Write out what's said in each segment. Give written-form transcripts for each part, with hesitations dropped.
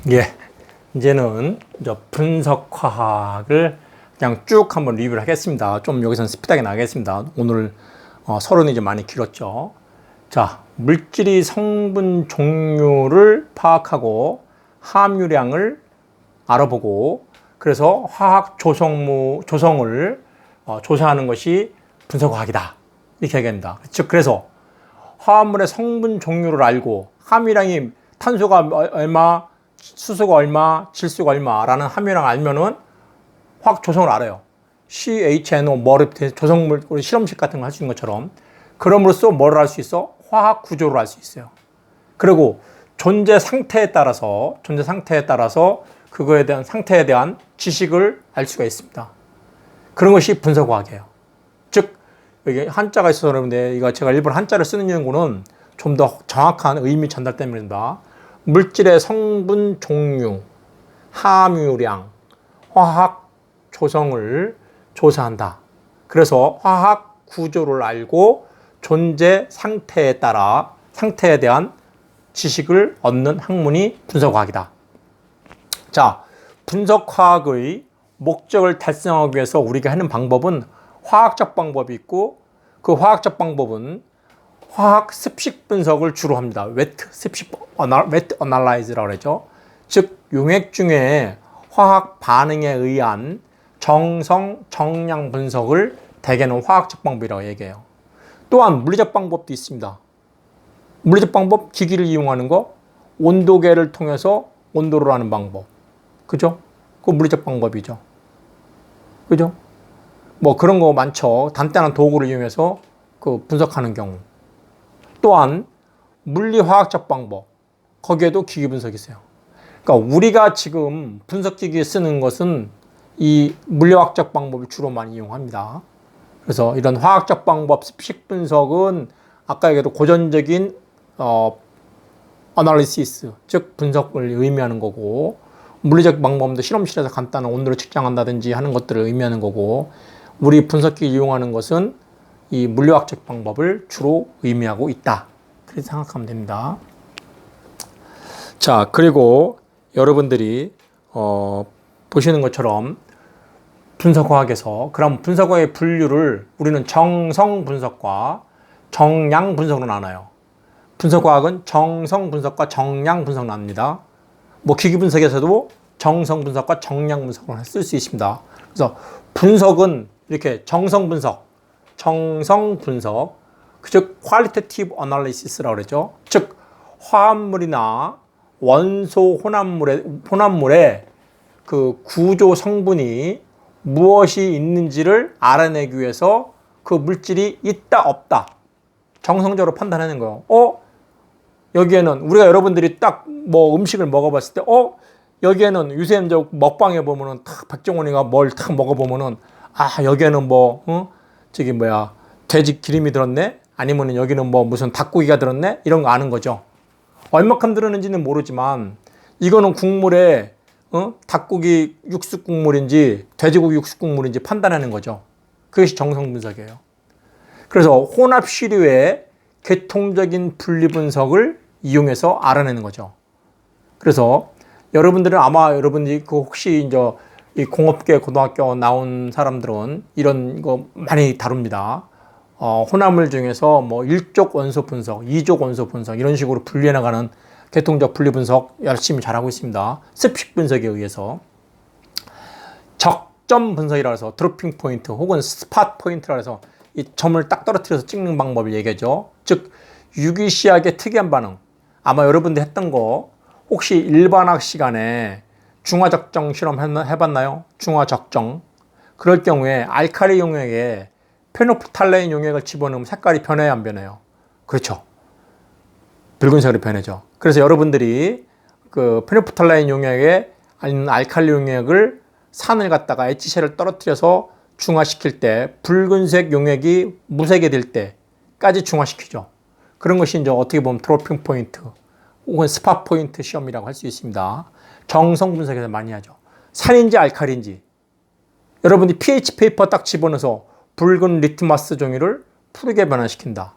예, 이제는 분석화학을 그냥 쭉 한번 리뷰를 하겠습니다. 좀 여기서는 스피드하게 나가겠습니다. 오늘 서론이 좀 많이 길었죠. 자, 물질의 성분 종류를 파악하고 함유량을 알아보고 그래서 화학 조성을 조사하는 것이 분석화학이다. 이렇게 얘기합니다. 즉, 그래서 화합물의 성분 종류를 알고 함유량이 탄소가 얼마, 수소가 얼마, 질소가 얼마라는 함유량을 알면은 화학 조성을 알아요. CHNO, 조성물, 우리 실험식 같은 거 할 수 있는 것처럼. 그럼으로써 뭐를 알 수 있어? 화학 구조를 알 수 있어요. 그리고 존재 상태에 따라서 그거에 대한 상태에 대한 지식을 알 수가 있습니다. 그런 것이 분석화학이에요. 즉, 여기 한자가 있어서 그러는데, 이거 제가 일부러 한자를 쓰는 이유는 좀 더 정확한 의미 전달 때문입니다. 물질의 성분 종류, 함유량, 화학 조성을 조사한다. 그래서 화학 구조를 알고 존재 상태에 따라 상태에 대한 지식을 얻는 학문이 분석화학이다. 자, 분석화학의 목적을 달성하기 위해서 우리가 하는 방법은 화학적 방법이 있고, 그 화학적 방법은 화학 습식 분석을 주로 합니다. 웨트 어널라이즈라고 그러죠. 즉, 용액 중에 화학 반응에 의한 정성, 정량 분석을 대개는 화학적 방법이라고 얘기해요. 또한 물리적 방법도 있습니다. 물리적 방법, 기기를 이용하는 거, 온도계를 통해서 온도를 하는 방법. 그죠? 그 물리적 방법이죠. 그죠? 뭐 그런 거 많죠. 단단한 도구를 이용해서 그 분석하는 경우. 또한 물리화학적 방법, 거기에도 기기 분석이 있어요. 그러니까 우리가 지금 분석기기에 쓰는 것은 이 물리화학적 방법을 주로 많이 이용합니다. 그래서 이런 화학적 방법, 습식 분석은 아까 얘기했던 고전적인 어널리시스, 즉 분석을 의미하는 거고, 물리적 방법도 실험실에서 간단한 온도를 측정한다든지 하는 것들을 의미하는 거고, 우리 분석기 이용하는 것은 이 물리학적 방법을 주로 의미하고 있다. 그렇게 생각하면 됩니다. 자, 그리고 여러분들이 보시는 것처럼 분석화학에서 그럼 분석화의 분류를 우리는 정성 분석과 정량 분석으로 나눠요. 분석화학은 정성 분석과 정량 분석으로 나눕니다. 뭐 기기 분석에서도 정성 분석과 정량 분석을 쓸 수 있습니다. 그래서 분석은 이렇게 정성 분석, 즉 qualitative analysis라고 그러죠. 즉 화합물이나 원소 혼합물의 그 구조 성분이 무엇이 있는지를 알아내기 위해서 그 물질이 있다 없다 정성적으로 판단하는 거예요. 여기에는 우리가 여러분들이 딱 뭐 음식을 먹어봤을 때 여기에는 요새 저 먹방에 보면은 탁 백종원이가 뭘 탁 먹어보면은 여기에는 돼지 기름이 들었네, 아니면은 여기는 뭐 무슨 닭고기가 들었네, 이런 거 아는 거죠. 얼마큼 들었는지는 모르지만 이거는 국물에 닭고기 육수 국물인지 돼지고기 육수 국물인지 판단하는 거죠. 그것이 정성 분석이에요. 그래서 혼합 시료의 계통적인 분리 분석을 이용해서 알아내는 거죠. 그래서 여러분들은 아마 여러분들이 혹시 이제 이 공업계 고등학교 나온 사람들은 이런 거 많이 다룹니다. 혼합물 중에서 뭐 1족 원소 분석, 2족 원소 분석 이런 식으로 분리해 나가는 계통적 분리 분석 열심히 잘하고 있습니다. 습식 분석에 의해서 적점 분석이라고 해서 드로핑 포인트 혹은 스팟 포인트라고 해서 이 점을 딱 떨어뜨려서 찍는 방법을 얘기하죠. 즉 유기시약의 특이한 반응. 아마 여러분들 했던 거 혹시 일반학 시간에 중화적정 실험 해봤나요? 중화적정. 그럴 경우에 알칼리 용액에 페노프탈레인 용액을 집어넣으면 색깔이 변해요, 안 변해요? 그렇죠. 붉은색으로 변하죠. 그래서 여러분들이 그 페노프탈레인 용액에 아니면 알칼리 용액을 산을 갖다가 엣지셀을 떨어뜨려서 중화시킬 때 붉은색 용액이 무색이 될 때까지 중화시키죠. 그런 것이 이제 어떻게 보면 드로핑 포인트 혹은 스팟 포인트 시험이라고 할 수 있습니다. 정성 분석에서 많이 하죠. 산인지 알칼리인지 여러분이 pH 페이퍼 딱 집어넣어서 붉은 리트머스 종이를 푸르게 변화시킨다.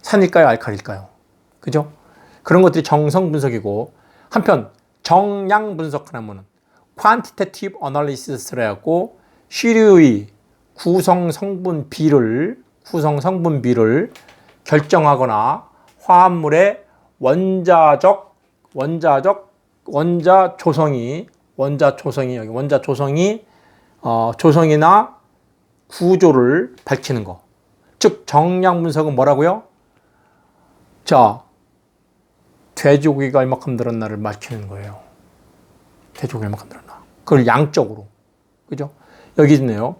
산일까요? 알칼리일까요? 그죠? 그런 것들이 정성 분석이고, 한편 정량 분석하는 quantitative analysis라고 시료의 구성 성분 비를 결정하거나 화합물의 원자 조성이나 구조를 밝히는 거. 즉 정량 분석은 뭐라고요? 자, 돼지고기가 얼마큼 들었나를 밝히는 거예요. 돼지고기가 얼마큼 들었나. 그걸 양적으로. 그죠? 여기 있네요.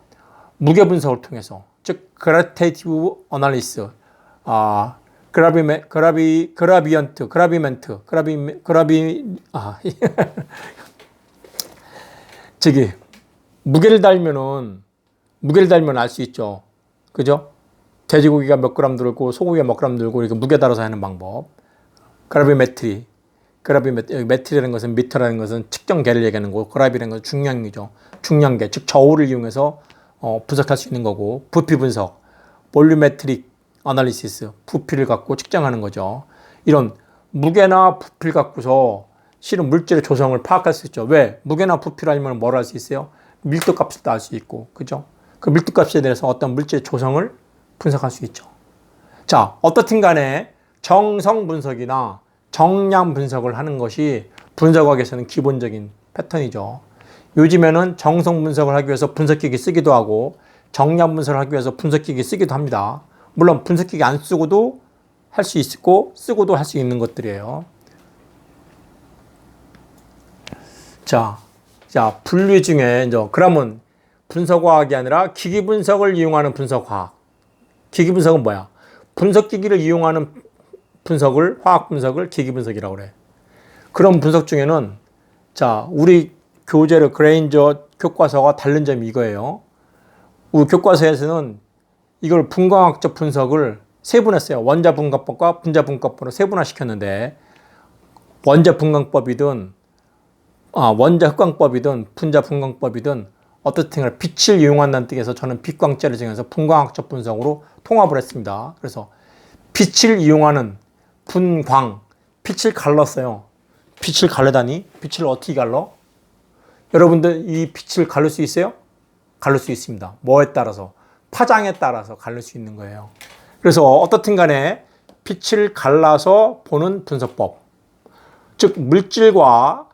무게 분석을 통해서. 즉, qualitative analysis. 저기, 무게를 달면 알 수 있죠. 그죠? 돼지고기가 몇 그램 들고, 소고기가 몇 그램 들고, 이렇게 무게 달아서 하는 방법. 메트리라는 것은 미터라는 것은 측정계를 얘기하는 거고, 그라비라는 것은 중량이죠. 중량계, 즉 저울을 이용해서 분석할 수 있는 거고, 부피 분석, 볼륨메트릭 아날리시스, 부피를 갖고 측정하는 거죠. 이런 무게나 부피를 갖고서 실은 물질의 조성을 파악할 수 있죠. 왜? 무게나 부피를 알면 뭘 할 수 있어요? 밀도값을 알 수 있고, 그죠? 그 밀도값에 대해서 어떤 물질의 조성을 분석할 수 있죠. 자, 어떻든 간에 정성 분석이나 정량 분석을 하는 것이 분석학에서는 기본적인 패턴이죠. 요즘에는 정성 분석을 하기 위해서 분석기기 쓰기도 하고 정량 분석을 하기 위해서 분석기기 쓰기도 합니다. 물론 분석기기 안 쓰고도 할 수 있고 쓰고도 할 수 있는 것들이에요. 자, 분류 중에 이제 그러면 분석과학이 아니라 기기 분석을 이용하는 분석과학. 기기 분석은 뭐야? 분석기기를 이용하는 분석을, 화학 분석을 기기 분석이라고 그래. 그런 분석 중에는 자, 우리 교재를 그레인저 교과서가 다른 점이 이거예요. 우리 교과서에서는 이걸 분광학적 분석을 세분했어요. 원자 분광법과 분자 분광법으로 세분화시켰는데 원자 분광법이든 원자 흑광법이든 분자 분광법이든 어떻든 빛을 이용한다는 뜻에서 저는 빛광자를 정해서 분광학적 분석으로 통합을 했습니다. 그래서 빛을 이용하는 분광, 빛을 갈랐어요. 빛을 갈르다니? 빛을 어떻게 갈러? 여러분들 이 빛을 갈릴 수 있어요? 갈릴 수 있습니다. 뭐에 따라서? 파장에 따라서 갈릴 수 있는 거예요. 그래서 어떻든 간에 빛을 갈라서 보는 분석법. 즉 물질과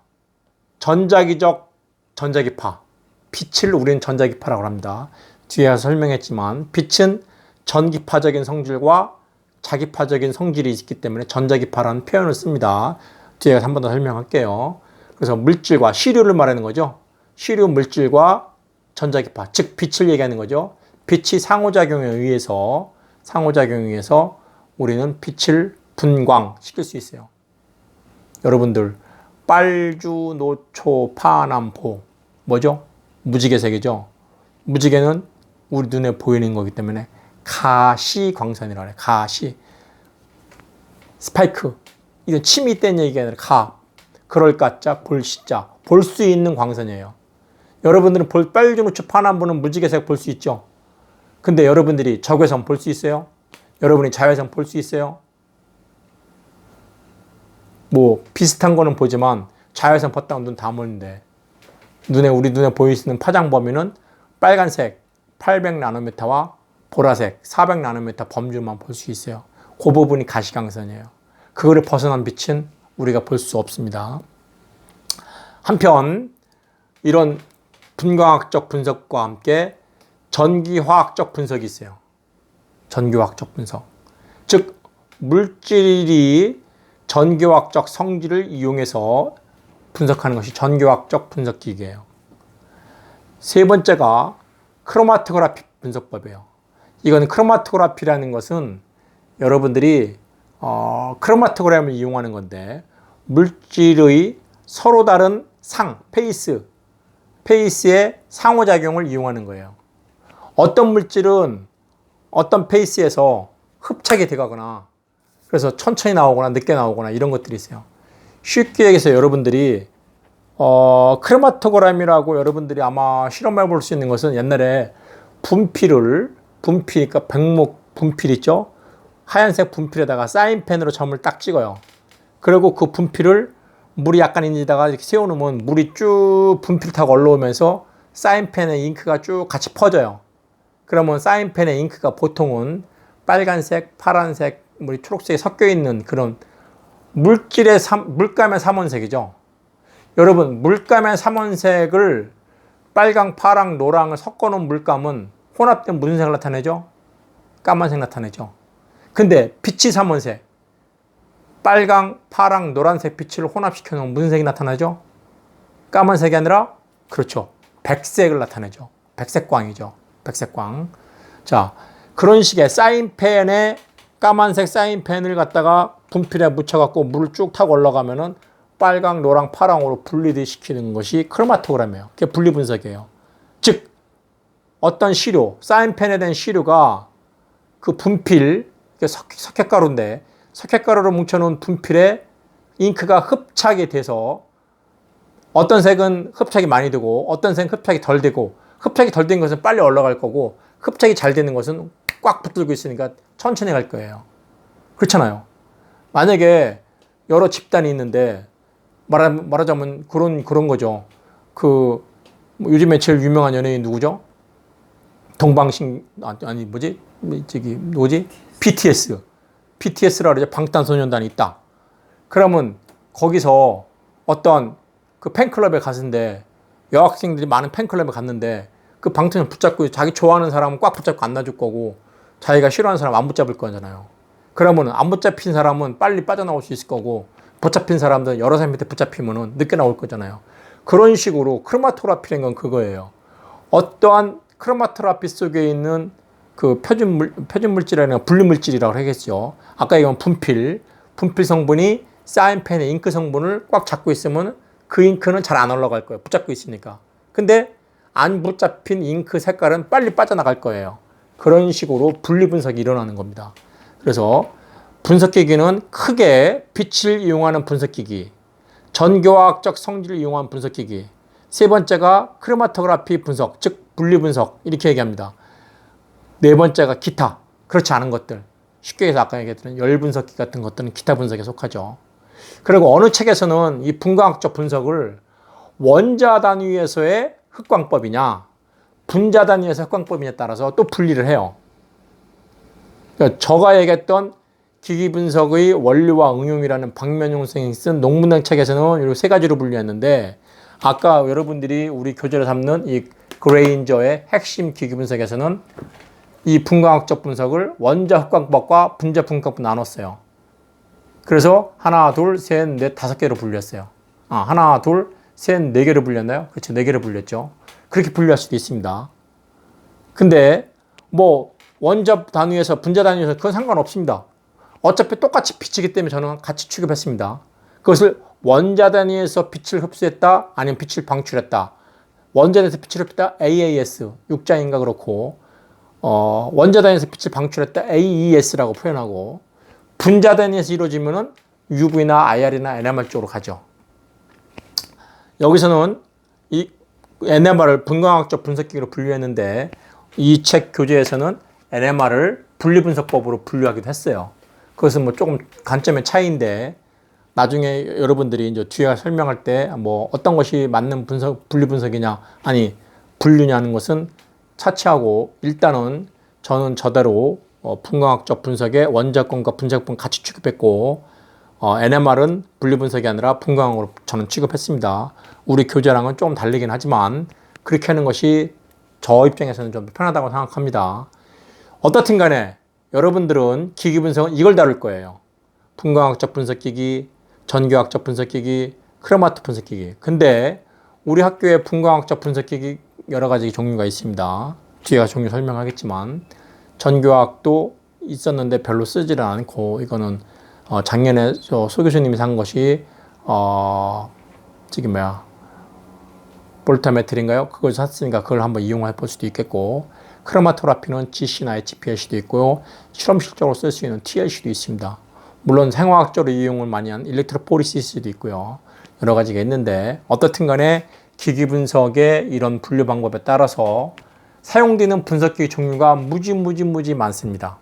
전자기적 전자기파. 빛을 우리는 전자기파라고 합니다. 뒤에 설명했지만 빛은 전기파적인 성질과 자기파적인 성질이 있기 때문에 전자기파라는 표현을 씁니다. 뒤에 한 번 더 설명할게요. 그래서 물질과 시료를 말하는 거죠. 시료 물질과 전자기파, 즉 빛을 얘기하는 거죠. 빛이 상호작용에 의해서 우리는 빛을 분광시킬 수 있어요. 여러분들 빨주, 노초, 파남포 뭐죠? 무지개색이죠. 무지개는 우리 눈에 보이는 거기 때문에 가시광선이라고 해요. 가시. 스파이크. 이건 침이 있다는 얘기가 아니라 가. 그럴 가자, 볼 시자. 볼 수 있는 광선이에요. 여러분들은 빨주, 노초, 파남보는 무지개색 볼 수 있죠. 근데 여러분들이 적외선 볼 수 있어요? 여러분이 자외선 볼 수 있어요? 뭐 비슷한 거는 보지만 자외선 봤다고 눈 다 멀는데 우리 눈에 보일 수 있는 파장 범위는 빨간색 800나노미터와 보라색 400나노미터 범주만 볼 수 있어요. 그 부분이 가시광선이에요. 그거를 벗어난 빛은 우리가 볼 수 없습니다. 한편 이런 분광학적 분석과 함께 전기화학적 분석이 있어요. 전기화학적 분석. 즉 물질이 전기화학적 성질을 이용해서 분석하는 것이 전기화학적 분석기기예요. 세 번째가 크로마토그래피 분석법이에요. 이건 크로마토그래피라는 것은 여러분들이 크로마토그램을 이용하는 건데 물질의 서로 다른 페이스의 상호작용을 이용하는 거예요. 어떤 물질은 어떤 페이스에서 흡착이 돼가거나 그래서 천천히 나오거나 늦게 나오거나 이런 것들이 있어요. 쉽게 얘기해서 여러분들이 크로마토그램이라고 여러분들이 아마 실험해 볼 수 있는 것은 옛날에 그러니까 백목 분필 있죠? 하얀색 분필에다가 사인펜으로 점을 딱 찍어요. 그리고 그 분필을 물이 약간 있다가 이렇게 세워놓으면 물이 쭉 분필 타고 올라오면서 사인펜에 잉크가 쭉 같이 퍼져요. 그러면 사인펜에 잉크가 보통은 빨간색, 파란색, 물이 초록색이 섞여 있는 그런 물감의 삼원색이죠. 여러분, 물감의 삼원색을 빨강, 파랑, 노랑을 섞어 놓은 물감은 혼합된 무슨 색을 나타내죠? 까만색 나타내죠. 근데 빛이 삼원색, 빨강, 파랑, 노란색 빛을 혼합시켜 놓으면 무슨 색이 나타나죠? 까만색이 아니라, 그렇죠, 백색을 나타내죠. 백색광이죠. 백색광. 자, 그런 식의 사인펜에 까만색 사인펜을 갖다가 분필에 묻혀갖고 물을 쭉 타고 올라가면은 빨강, 노랑, 파랑으로 분리를 시키는 것이 크로마토그램이에요. 그게 분리분석이에요. 즉, 어떤 시료, 사인펜에 된 시료가 그 분필, 석회가루인데, 석회가루로 뭉쳐놓은 분필에 잉크가 흡착이 돼서 어떤 색은 흡착이 많이 되고 어떤 색은 흡착이 덜 되고, 흡착이 덜 된 것은 빨리 올라갈 거고 흡착이 잘 되는 것은 꽉 붙들고 있으니까 천천히 갈 거예요. 그렇잖아요. 만약에 여러 집단이 있는데 말하자면 그런 거죠. 요즘에 제일 유명한 연예인 누구죠? BTS라 그러죠. 방탄소년단이 있다. 그러면 거기서 어떤 그 팬클럽에 갔는데, 여학생들이 많은 팬클럽에 갔는데 그 방탄을 붙잡고 자기 좋아하는 사람은 꽉 붙잡고 안 놔줄 거고 자기가 싫어하는 사람 안 붙잡을 거잖아요. 그러면 안 붙잡힌 사람은 빨리 빠져나올 수 있을 거고, 붙잡힌 사람들은 여러 사람한테 붙잡히면 늦게 나올 거잖아요. 그런 식으로 크로마토그래피라는 건 그거예요. 어떠한 크로마토그래피 속에 있는 그 표준물질이라는 분리물질이라고 하겠죠. 아까 이건 분필 성분이 사인펜의 잉크 성분을 꽉 잡고 있으면 그 잉크는 잘 안 올라갈 거예요. 붙잡고 있으니까. 근데 안 붙잡힌 잉크 색깔은 빨리 빠져나갈 거예요. 그런 식으로 분리분석이 일어나는 겁니다. 그래서 분석기기는 크게 빛을 이용하는 분석기기, 전교화학적 성질을 이용한 분석기기, 세 번째가 크로마토그래피 분석, 즉 분리분석, 이렇게 얘기합니다. 네 번째가 기타, 그렇지 않은 것들, 쉽게 해서 아까 얘기했던 열분석기 같은 것들은 기타 분석에 속하죠. 그리고 어느 책에서는 이 분광학적 분석을 원자 단위에서의 흑광법이냐, 분자 단위에서 흑광법이냐에 따라서 또 분리를 해요. 그러니까 저가 얘기했던 기기분석의 원리와 응용이라는 박면용 선생님이 쓴 농문학 책에서는 이렇게 세 가지로 분류했는데, 아까 여러분들이 우리 교재로 삼는 이 그레인저의 핵심 기기분석에서는 이 분광학적 분석을 원자 흑광법과 분자 분광법 나눴어요. 그래서 하나, 둘, 셋, 넷, 다섯 개로 분류했어요. 하나, 둘, 셋, 네 개로 분류했나요? 그렇죠. 네 개로 분류했죠. 그렇게 분류할 수도 있습니다. 근데 뭐 원자 단위에서 분자 단위에서 그건 상관없습니다. 어차피 똑같이 빛이기 때문에 저는 같이 취급했습니다. 그것을 원자 단위에서 빛을 흡수했다, 아니면 빛을 방출했다. 원자 단위에서 빛을 흡수했다, AAS, 육자인가 그렇고, 원자 단위에서 빛을 방출했다, AES라고 표현하고, 분자 단위에서 이루어지면은 UV나 IR이나 NMR 쪽으로 가죠. 여기서는 이 NMR을 분광학적 분석기로 분류했는데, 이 책 교재에서는 NMR을 분리분석법으로 분류하기도 했어요. 그것은 뭐 조금 관점의 차이인데, 나중에 여러분들이 이제 뒤에 설명할 때 뭐 어떤 것이 맞는 분리분석이냐, 아니 분류냐는 것은 차치하고, 일단은 저는 저대로 분광학적 분석에 원자권과 분자권 같이 취급했고, NMR은 분리분석이 아니라 분광학으로 저는 취급했습니다. 우리 교재랑은 좀 다르긴 하지만 그렇게 하는 것이 저 입장에서는 좀 편하다고 생각합니다. 어떻든 간에 여러분들은 기기분석은 이걸 다룰 거예요. 분광학적 분석기기, 전교학적 분석기기, 크로마토 분석기기. 근데 우리 학교에 분광학적 분석기기 여러 가지 종류가 있습니다. 뒤에 종류 설명하겠지만, 전교학도 있었는데 별로 쓰지를 않고, 이거는 작년에 소 교수님이 산 것이 볼타메트리인가요? 그걸 샀으니까 그걸 한번 이용해 볼 수도 있겠고, 크로마토그래피는 GC나 HPLC도 있고요, 실험실적으로 쓸 수 있는 TLC도 있습니다. 물론 생화학적으로 이용을 많이 한 일렉트로포리시스도 있고요, 여러 가지가 있는데, 어떻든 간에 기기분석의 이런 분류 방법에 따라서 사용되는 분석기기 종류가 무지 많습니다.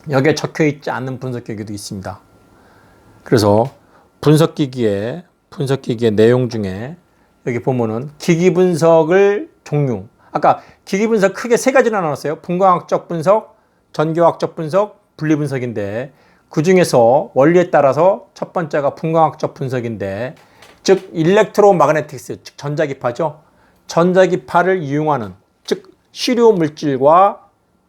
여기에 적혀있지 않는 분석기기도 있습니다. 그래서 분석기기의 내용 중에 여기 보면은 기기 분석을 종류. 아까 기기 분석 크게 세 가지로 나눴어요. 분광학적 분석, 전교학적 분석, 분리 분석인데 그 중에서 원리에 따라서 첫 번째가 분광학적 분석인데 즉 일렉트로마그네틱스, 즉 전자기파죠. 전자기파를 이용하는 즉 시료 물질과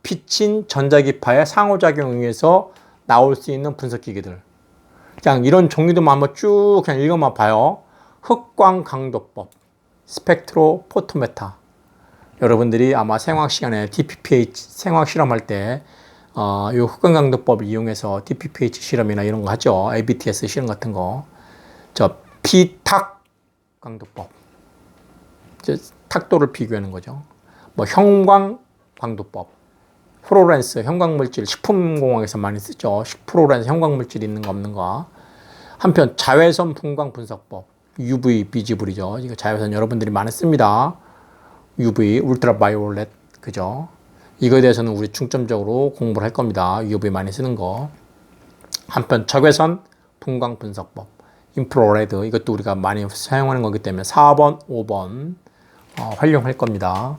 빛인 전자기파의 상호작용에 의해서 나올 수 있는 분석기기들. 그냥 이런 종류도만 한번 쭉 그냥 읽어만 봐요. 흑광 강도법, 스펙트로포토메타. 여러분들이 아마 생화학 시간에 DPPH 생화학 실험할 때 이 흑광 강도법을 이용해서 DPPH 실험이나 이런 거 하죠. ABTS 실험 같은 거. 저 비탁 강도법. 탁도를 비교하는 거죠. 뭐 형광 강도법. 프로렌스 형광물질 식품공학에서 많이 쓰죠. 프로렌스 형광물질 있는 거 없는 거. 한편 자외선 분광 분석법. UV 비지블이죠. 이거 자외선 여러분들이 많이 씁니다. UV 울트라바이올렛 그죠? 이거에 대해서는 우리 중점적으로 공부를 할 겁니다. UV 많이 쓰는 거. 한편 적외선 분광 분석법. 인프라레드 이것도 우리가 많이 사용하는 거기 때문에 4번, 5번 활용할 겁니다.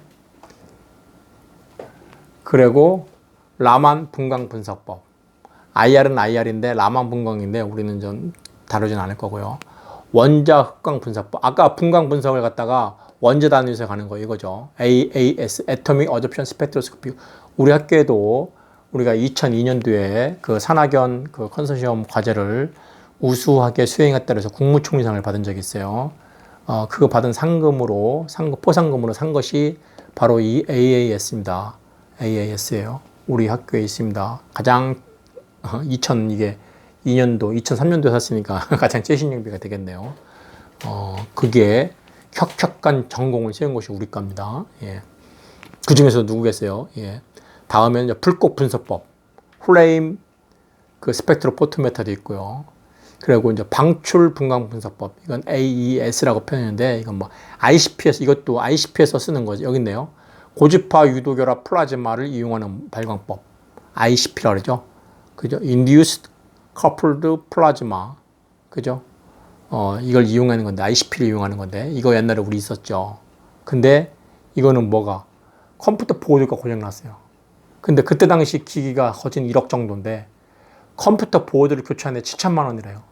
그리고 라만 분광 분석법. IR은 IR인데 라만 분광인데 우리는 좀 다루진 않을 거고요. 원자 흑광 분석법. 아까 분광 분석을 갖다가 원자 단위에서 가는 거 이거죠. AAS, Atomic Absorption Spectroscopy. 우리 학교에도 우리가 2002년도에 그 산학연 그 컨소시엄 과제를 우수하게 수행했다 그래서 국무총리상을 받은 적이 있어요. 그거 받은 포상금으로 산 것이 바로 이 AAS입니다. AAS예요. 우리 학교에 있습니다. 가장 2003년도에 샀으니까 가장 최신형비가 되겠네요. 그게 혁혁한 전공을 세운 것이 우리 겁니다. 예. 그 중에서 누구겠어요? 예. 다음에는 불꽃 분석법, 플레임 그 스펙트로포토메터도 있고요. 그리고 이제 방출 분광 분석법, 이건 AES라고 표현했는데 이건 뭐 ICP에서 이것도 ICP에서 쓰는 거죠. 여기 있네요. 고주파 유도결합 플라즈마를 이용하는 발광법, ICP라 그러죠. 그죠? Induced Coupled Plasma, 그죠? 이걸 이용하는 건데, ICP를 이용하는 건데, 이거 옛날에 우리 있었죠. 근데 이거는 뭐가? 컴퓨터 보드가 고장났어요. 근데 그때 당시 기기가 거진 1억 정도인데, 컴퓨터 보드를 교체하는데 7천만 원이래요.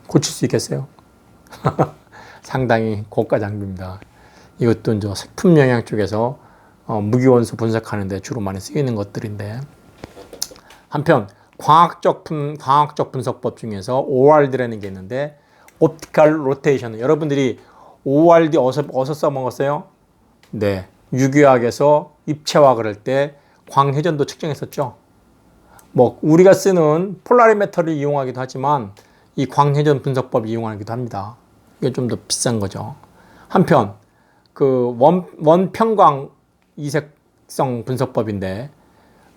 고칠 수 있겠어요? 상당히 고가 장비입니다. 이것도 이제 식품 영양 쪽에서 무기원소 분석하는데 주로 많이 쓰이는 것들인데, 한편 광학적 분석법 중에서 ORD라는 게 있는데 옵티컬 로테이션. 여러분들이 ORD 어디서 써먹었어요? 네, 유기화학에서 입체화학을 할 때 광회전도 측정했었죠. 뭐 우리가 쓰는 폴라리메터를 이용하기도 하지만 이 광회전 분석법 이용하기도 합니다. 이게 좀 더 비싼 거죠. 한편 그 원평광 이색성 분석법인데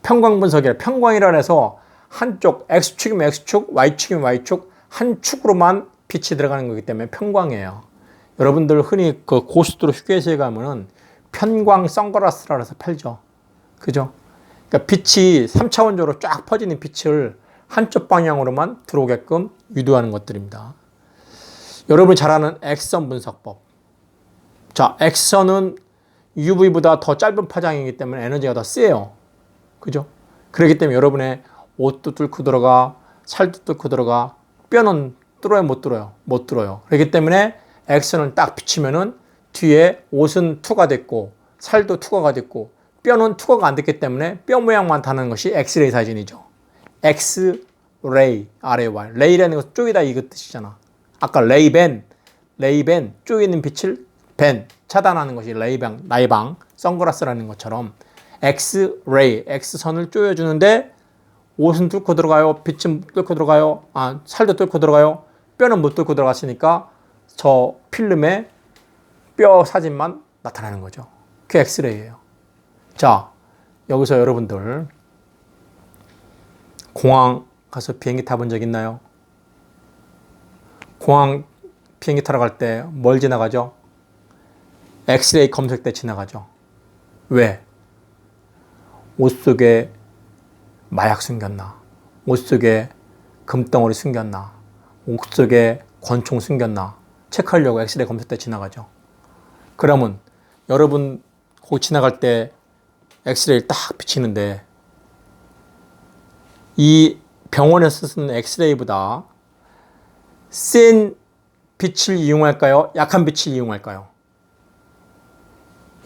평광이라 해서 한쪽 X축이면 X축, Y축이면 Y축 한 축으로만 빛이 들어가는 거기 때문에 평광이에요. 여러분들 흔히 그 고속도로 휴게소에 가면은 편광 선글라스라 해서 팔죠. 그죠? 그러니까 빛이 3차원적으로 쫙 퍼지는 빛을 한쪽 방향으로만 들어오게끔 유도하는 것들입니다. 여러분이 잘 아는 X선 분석법. 자, X선은 UV보다 더 짧은 파장이기 때문에 에너지가 더 세요. 그죠? 그렇기 때문에 여러분의 옷도 뚫고 들어가, 살도 뚫고 들어가, 뼈는 뚫어요, 못 뚫어요? 못 뚫어요. 그렇기 때문에 X선을 딱 비치면은 뒤에 옷은 투과가 됐고, 살도 투과가 됐고, 뼈는 투과가 안 됐기 때문에 뼈 모양만 다는 것이 엑스레이 사진이죠. 엑스레이, RAY. 레이라는 것은 쪼개다 이거 뜻이잖아. 아까 레이벤, 쪼개 있는 빛을 벤, 차단하는 것이 라이방, 선글라스라는 것처럼 엑스레이, X선을 쪼여주는데 옷은 뚫고 들어가요, 빛은 뚫고 들어가요, 살도 뚫고 들어가요, 뼈는 못 뚫고 들어갔으니까 저 필름에 뼈 사진만 나타나는 거죠. 그게 엑스레이예요. 자, 여기서 여러분들 공항 가서 비행기 타본 적 있나요? 공항 비행기 타러 갈 때 뭘 지나가죠? 엑스레이 검색대 지나가죠. 왜? 옷 속에 마약 숨겼나? 옷 속에 금덩어리 숨겼나, 옥 속에 권총 숨겼나 체크하려고 엑스레이 검사대 지나가죠. 그러면 여러분 거기 지나갈 때 엑스레이를 딱 비치는데 이 병원에서 쓰는 엑스레이보다 센 빛을 이용할까요? 약한 빛을 이용할까요?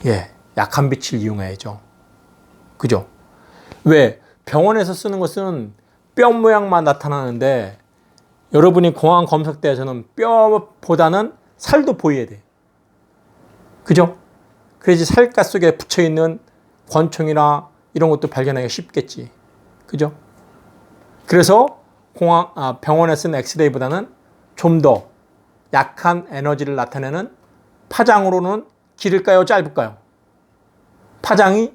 예, 약한 빛을 이용해야죠. 그죠? 왜? 병원에서 쓰는 것은 뼈 모양만 나타나는데 여러분이 공황 검색대에서는 뼈보다는 살도 보여야 돼. 그죠? 그래야지 살갗 속에 붙여있는 권총이나 이런 것도 발견하기가 쉽겠지. 그죠? 그래서 병원에 쓰는 엑스레이보다는 좀 더 약한 에너지를 나타내는 파장으로는 길을까요? 짧을까요? 파장이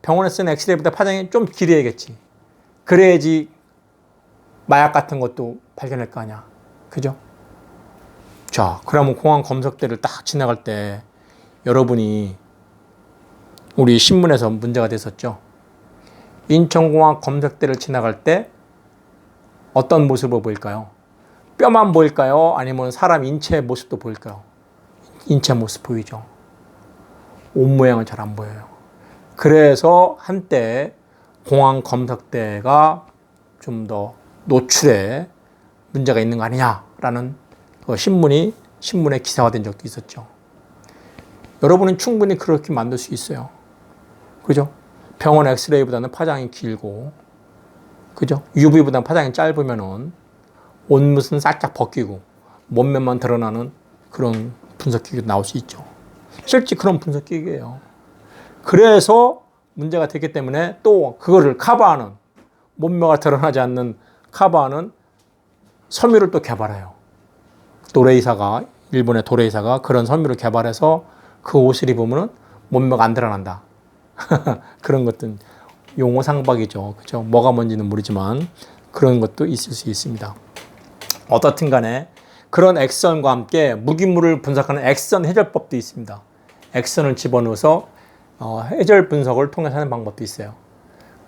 병원에 쓰는 엑스레이보다 파장이 좀 길어야겠지. 그래야지 마약 같은 것도 발견할 거 아니야. 그죠? 자, 그러면 공황 검색대를 딱 지나갈 때 여러분이 우리 신문에서 문제가 됐었죠. 인천공항 검색대를 지나갈 때 어떤 모습을 보일까요? 뼈만 보일까요? 아니면 사람 인체 모습도 보일까요? 인체 모습 보이죠. 옷 모양은 잘 안 보여요. 그래서 한때 공황 검색대가 좀 더 노출에 문제가 있는 거 아니냐라는 신문에 기사화된 적도 있었죠. 여러분은 충분히 그렇게 만들 수 있어요. 그죠? 병원 엑스레이보다는 파장이 길고, 그죠? UV보다는 파장이 짧으면은 옷무슨 살짝 벗기고 몸매만 드러나는 그런 분석기가 나올 수 있죠. 실제 그런 분석기계예요. 그래서 문제가 됐기 때문에 또 그거를 커버하는, 몸매가 드러나지 않는 커버하는 섬유를 또 개발해요. 일본의 도레이사가 그런 섬유를 개발해서 그 옷을 입으면 몸매가 안 드러난다. 그런 것들 용어 상박이죠. 그죠? 뭐가 뭔지는 모르지만 그런 것도 있을 수 있습니다. 어떻든 간에 그런 액선과 함께 무기물을 분석하는 액선 해결법도 있습니다. 액선을 집어넣어서 해결 분석을 통해서 하는 방법도 있어요.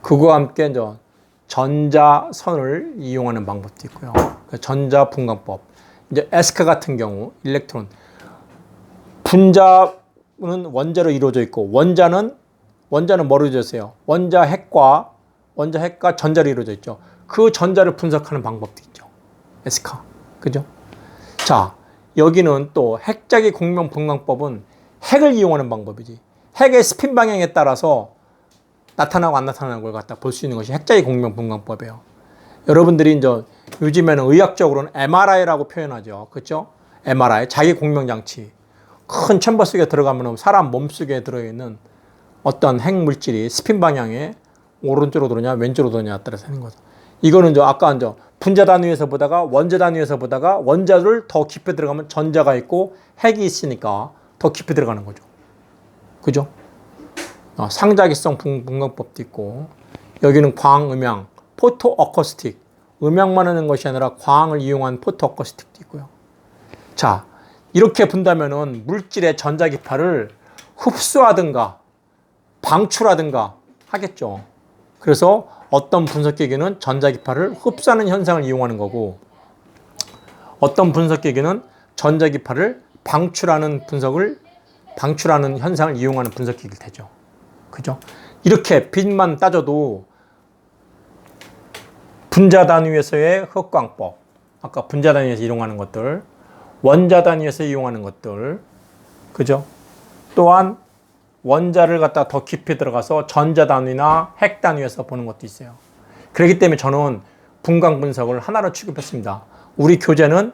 그거와 함께 전자선을 이용하는 방법도 있고요. 전자분광법. 이제 에스카 같은 경우 일렉트론 분자는 원자로 이루어져 있고 원자는 뭐로 이루어져 있어요? 원자 핵과 전자로 이루어져 있죠. 그 전자를 분석하는 방법도 있죠. 에스카. 그죠? 자, 여기는 또 핵자기 공명 분광법은 핵을 이용하는 방법이지. 핵의 스핀 방향에 따라서 나타나고 안 나타나는 걸 갖다 볼 수 있는 것이 핵자기 공명 분광법이에요. 여러분들이 요즘에는 의학적으로는 MRI라고 표현하죠. 그렇죠? MRI, 자기 공명 장치. 큰 챔버 속에 들어가면 사람 몸 속에 들어있는 어떤 핵 물질이 스핀 방향에 오른쪽으로 도느냐 왼쪽으로 도느냐에 따라서 하는 거죠. 이거는 아까 분자 단위에서 보다가 원자 단위에서 보다가 원자를 더 깊이 들어가면 전자가 있고 핵이 있으니까 더 깊이 들어가는 거죠. 그죠? 상자기성 분광법도 있고, 여기는 광, 음향, 포토 어쿠스틱, 음향만 하는 것이 아니라 광을 이용한 포토 어쿠스틱도 있고요. 자, 이렇게 본다면은 물질의 전자기파를 흡수하든가 방출하든가 하겠죠. 그래서 어떤 분석기계는 전자기파를 흡수하는 현상을 이용하는 거고, 어떤 분석기계는 전자기파를 방출하는 현상을 이용하는 분석기계일 테죠. 그죠? 이렇게 빛만 따져도 분자 단위에서의 흑광법, 아까 분자 단위에서 이용하는 것들, 원자 단위에서 이용하는 것들, 그죠? 또한 원자를 갖다 더 깊이 들어가서 전자 단위나 핵 단위에서 보는 것도 있어요. 그렇기 때문에 저는 분광 분석을 하나로 취급했습니다. 우리 교재의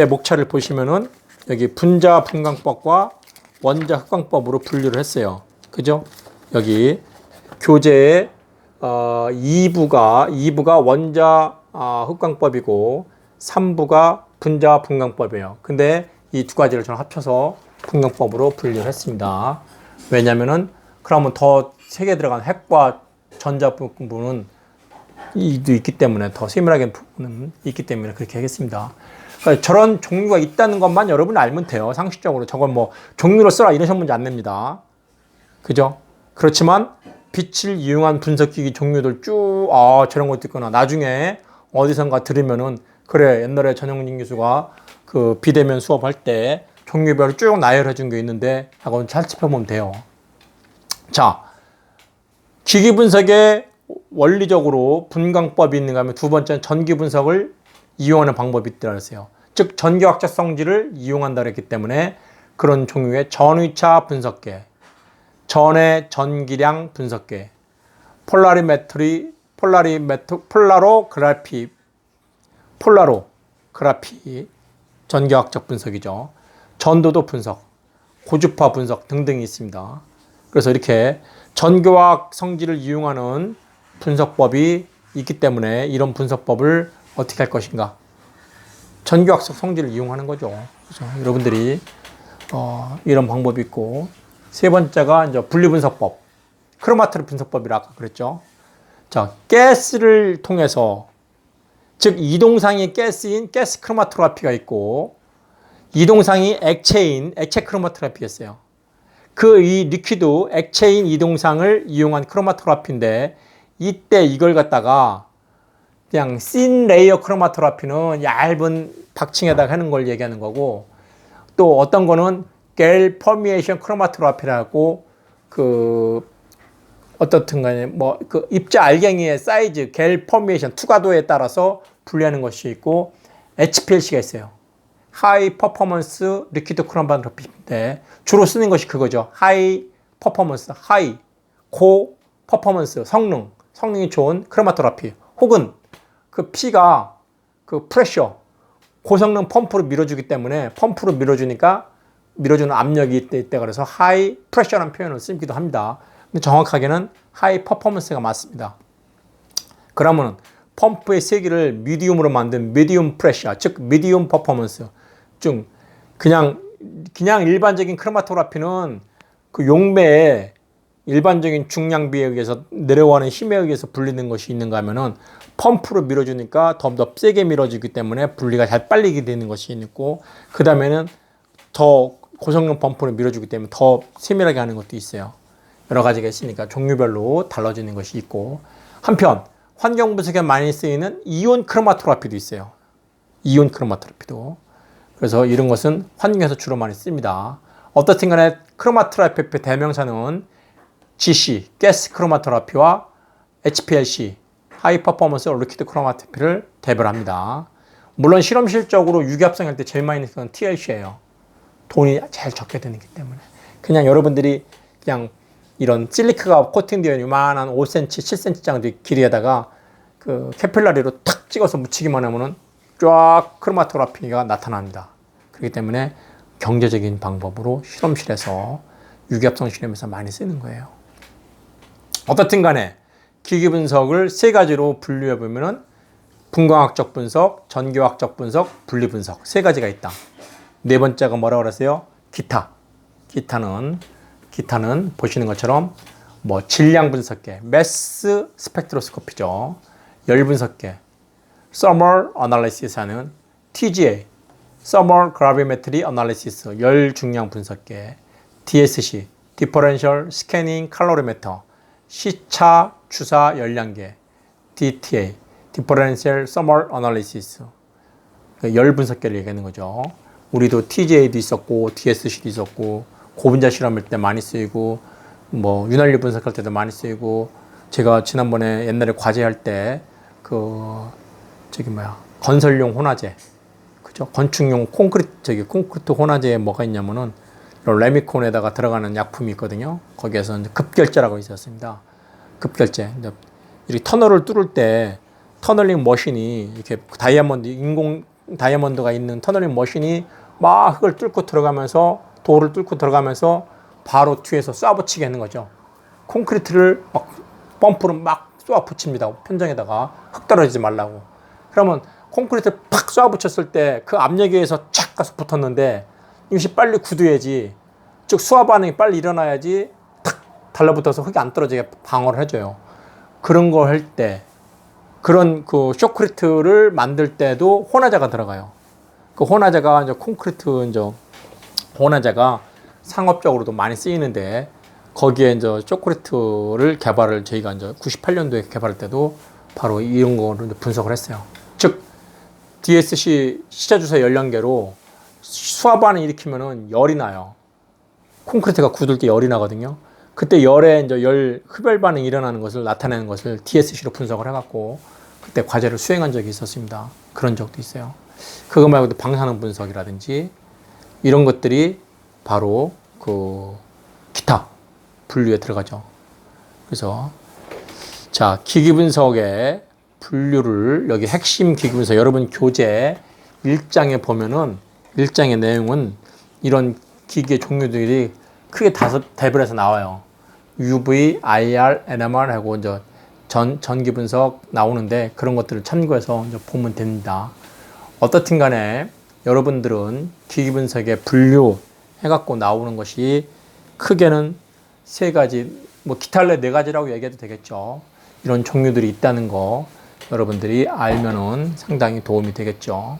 목차를 보시면은 여기 분자 분광법과 원자 흑광법으로 분류를 했어요. 그죠? 여기 교재의 2부가 원자 흑광법이고 3부가 분자 분광법이에요. 근데 이 두 가지를 저는 합쳐서 분광법으로 분류를 했습니다. 왜냐면은 그러면 더 세게 들어간 핵과 전자 부분은 있기 때문에 더 세밀하게 부분은 있기 때문에 그렇게 하겠습니다. 그러니까 저런 종류가 있다는 것만 여러분이 알면 돼요. 상식적으로 저건 종류로 써라 이런 문제 안 냅니다. 그죠? 그렇지만 빛을 이용한 분석기기 종류들 쭉, 저런 것도 있구나. 나중에 어디선가 들으면은, 그래, 옛날에 전영진 교수가 그 비대면 수업할 때 종류별로 쭉 나열해 준 게 있는데, 하고 잘 짚어보면 돼요. 자, 기기 분석에 원리적으로 분광법이 있는가 하면 두 번째는 전기 분석을 이용하는 방법이 있다고 했어요. 즉, 전기화학적 성질을 이용한다 그랬기 때문에 그런 종류의 전위차 분석계, 전의 전기량 분석계, 폴라로그라피, 전기화학적 분석이죠. 전도도 분석, 고주파 분석 등등이 있습니다. 그래서 이렇게 전기화학 성질을 이용하는 분석법이 있기 때문에 이런 분석법을 어떻게 할 것인가? 전기화학적 성질을 이용하는 거죠. 그래서 여러분들이 이런 방법이 있고, 세 번째가 이제 분리분석법, 크로마토그래피 분석법이라 아까 그랬죠. 자, 가스를 통해서, 즉 이동상이 가스인 가스 크로마토그래피가 있고, 이동상이 액체인 액체 크로마토그래피였어요. 그 이 리퀴드 액체인 이동상을 이용한 크로마토그래피인데, 이때 이걸 갖다가 그냥 씬 레이어 크로마토그래피는 얇은 박층에다가 하는 걸 얘기하는 거고, 또 어떤 거는 겔 퍼미에이션 크로마토그래피라고, 어떻든 간에 그 입자 알갱이의 사이즈 겔 퍼미에이션 투과도에 따라서 분리하는 것이 있고, HPLC가 있어요. 하이 퍼포먼스 리퀴드 크로마토그래피인데 주로 쓰는 것이 그거죠. 하이 퍼포먼스, 하이 고 퍼포먼스, 성능이 좋은 크로마토그래피, 혹은 그 피가 그 프레셔, 고성능 펌프로 밀어주기 때문에, 펌프로 밀어주니까 밀어주는 압력이 있다 그래서 하이 프레셔라는 표현을 쓰기도 합니다. 근데 정확하게는 하이 퍼포먼스가 맞습니다. 그러면 펌프의 세기를 미디움으로 만든 미디움 프레셔, 즉 미디움 퍼포먼스, 즉 그냥 일반적인 크로마토그래피는 그 용매에 일반적인 중량비에 의해서 내려가는 힘에 의해서 분리된 것이 있는가 하면은 펌프로 밀어주니까 더 세게 밀어주기 때문에 분리가 잘 빨리 되는 것이 있고, 그 다음에는 더 고성능 펌프로 밀어주기 때문에 더 세밀하게 하는 것도 있어요. 여러 가지가 있으니까 종류별로 달라지는 것이 있고, 한편 환경 분석에 많이 쓰이는 이온 크로마토그래피도 있어요. 이온 크로마토그래피도. 그래서 이런 것은 환경에서 주로 많이 씁니다. 어떻든 간에 크로마토그래피 대명사는 GC, 가스 크로마토그래피와 HPLC, 하이 퍼포먼스 리퀴드 크로마토그래피를 대별합니다. 물론 실험실적으로 유기합성할 때 제일 많이 쓰는 TLC예요. 돈이 제일 적게 드는기 때문에. 그냥 여러분들이 그냥 이런 실리크가 코팅되어 있는 요만한 5cm, 7cm 정도 길이에다가 그 캐필라리로 탁 찍어서 묻히기만 하면은 쫙 크로마토그래피가 나타납니다. 그렇기 때문에 경제적인 방법으로 실험실에서 유기합성 실험에서 많이 쓰는 거예요. 어떻든 간에 기기 분석을 세 가지로 분류해 보면은 분광학적 분석, 전기화학적 분석, 분리 분석 세 가지가 있다. 네 번째가 뭐라고 그랬어요? 기타. 기타는 보시는 것처럼 질량 분석계, 매스 스펙트로스코피죠. 열 분석계, Thermal Analysis 하는 TGA, Thermal Gravimetry Analysis, 열 중량 분석계, DSC, Differential Scanning Calorimeter, 시차 추사 열량계, DTA, Differential Thermal Analysis, 열 분석계를 얘기하는 거죠. 우리도 TGA도 있었고, DSC도 있었고, 고분자 실험할 때 많이 쓰이고, 윤활유 분석할 때도 많이 쓰이고, 제가 지난번에 옛날에 과제할 때, 건설용 혼화제, 그죠? 건축용 콘크리트 혼화제에 뭐가 있냐면은, 레미콘에다가 들어가는 약품이 있거든요. 거기에서 급결제라고 있었습니다. 급결제. 이렇게 터널을 뚫을 때, 터널링 머신이, 이렇게 인공 다이아몬드가 있는 터널링 머신이 막 흙을 뚫고 들어가면서, 돌을 뚫고 들어가면서 바로 뒤에서 쏴붙이게 하는 거죠. 콘크리트를 펌프로 막 쏴붙입니다. 편정에다가 흙 떨어지지 말라고. 그러면 콘크리트를 팍 쏴붙였을 때 그 압력에 의해서 착 가서 붙었는데 이것이 빨리 굳어야지, 즉 수화 반응이 빨리 일어나야지 탁 달라붙어서 흙이 안 떨어지게 방어를 해줘요. 그런 거 할 때, 그런 쇼크리트를 만들 때도 혼화제가 들어가요. 그 혼화제가 콘크리트 혼화제가 상업적으로도 많이 쓰이는데, 거기에 이제 초콜릿을 개발을 저희가 이제 98년도에 개발할 때도 바로 이런 거를 분석을 했어요. 즉, DSC 시자주사 열량계로 수압반을 일으키면은 열이 나요. 콘크리트가 굳을 때 열이 나거든요. 그때 열에 이제 흡열 반응이 일어나는 것을 나타내는 것을 DSC로 분석을 해갖고 그때 과제를 수행한 적이 있었습니다. 그런 적도 있어요. 그거 말고도 방사능 분석이라든지 이런 것들이 바로 그 기타 분류에 들어가죠. 그래서 자, 기기 분석의 분류를 여기 핵심 기기 분석 여러분 교재 1장에 보면은 1장의 내용은 이런 기기의 종류들이 크게 5대별에서 나와요. UV, IR, NMR 하고 이제 전기 분석 나오는데 그런 것들을 참고해서 이제 보면 됩니다. 어떻든 간에 여러분들은 기기 분석의 분류 해갖고 나오는 것이 크게는 3가지, 뭐 기타 4가지라고 얘기해도 되겠죠. 이런 종류들이 있다는 거 여러분들이 알면은 상당히 도움이 되겠죠.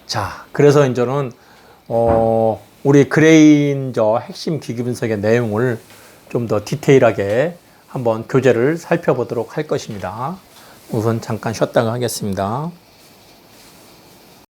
자, 그래서 이제는 우리 그레인저 핵심 기기 분석의 내용을 좀 더 디테일하게 한번 교재를 살펴보도록 할 것입니다. 우선 잠깐 쉬었다가 하겠습니다.